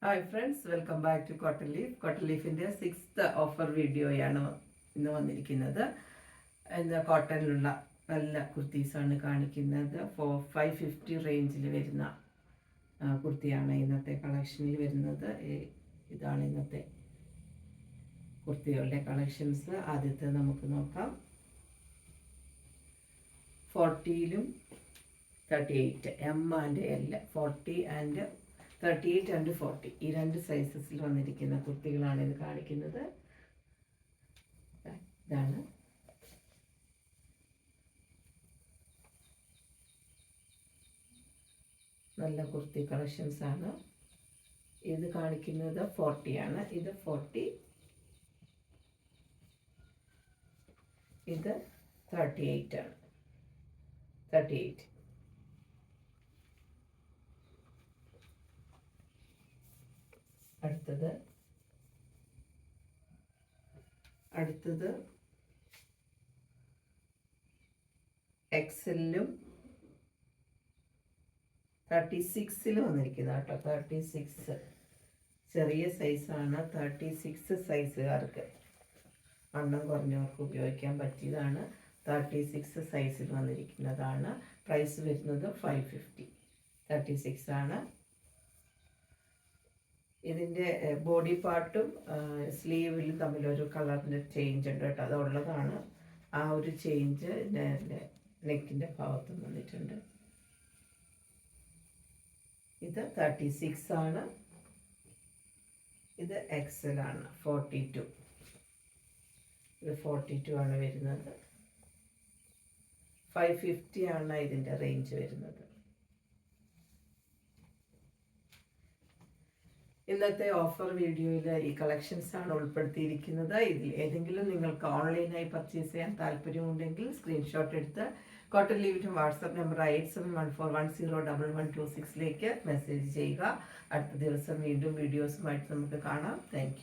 Hi friends, welcome back to cotton leaf. Cotton ലീഫിൻ്റെ 6th offer വീഡിയോയാണ് ഇന്ന് വന്നിരിക്കുന്നത്. എന്താ കോട്ടണിലുള്ള നല്ല കുർത്തീസാണ് കാണിക്കുന്നത്. 550 റേഞ്ചിൽ വരുന്ന കുർത്തിയാണ് ഇന്നത്തെ കളക്ഷനിൽ വരുന്നത്. ഇതാണ് ഇന്നത്തെ കുർത്തികളുടെ കളക്ഷൻസ്. ആദ്യത്തെ നമുക്ക് നോക്കാം. 40ലും 38 M and L, 40 and 38 and 40 ഈ രണ്ട് സൈസസിൽ വന്നിരിക്കുന്ന കുർത്തികളാണ് ഇത് കാണിക്കുന്നത്. ഇതാണ് നല്ല കുർത്തി കളക്ഷൻസ് ആണ്. ഇത് കാണിക്കുന്നത് 40 ആണ്. ഇത് 40, ഇത് 38 ആണ്. 38. അടുത്തത് എക്സലിലും 36ലും വന്നിരിക്കുന്നത് കേട്ടോ. 36 ചെറിയ സൈസാണ്. 36 സൈസുകാർക്ക്, വണ്ണം കുറഞ്ഞവർക്ക് ഉപയോഗിക്കാൻ പറ്റിയതാണ്. 36 സൈസിൽ വന്നിരിക്കുന്നതാണ്. പ്രൈസ് വരുന്നത് 550. 36 ആണ്. ഇതിൻ്റെ ബോഡി പാർട്ടും സ്ലീവിലും തമ്മിലൊരു കളറിൻ്റെ ചേഞ്ച് ഉണ്ട് കേട്ടോ. അതുള്ളതാണ്. ആ ഒരു ചേഞ്ച് നെക്കിൻ്റെ ഭാഗത്ത് വന്നിട്ടുണ്ട്. ഇത് 36 ആണ്. ഇത് എക്സൽ ആണ്. 42. ഇത് 42 ആണ് വരുന്നത്. 550 ആണ് ഇതിൻ്റെ റേഞ്ച് വരുന്നത്. ഇന്നത്തെ ഓഫർ വീഡിയോയിൽ ഈ കളക്ഷൻസ് ആണ് ഉൾപ്പെടുത്തിയിരിക്കുന്നത്. ഇതിൽ ഏതെങ്കിലും നിങ്ങൾക്ക് ഓൺലൈനായി പർച്ചേസ് ചെയ്യാൻ താല്പര്യമുണ്ടെങ്കിൽ സ്ക്രീൻഷോട്ട് എടുത്ത് കോട്ടൺ ലീവിൻ്റെ വാട്സപ്പ് നമ്പർ 8714101126 മെസ്സേജ് ചെയ്യുക. അടുത്ത ദിവസം വീണ്ടും വീഡിയോസുമായിട്ട് നമുക്ക് കാണാം. താങ്ക്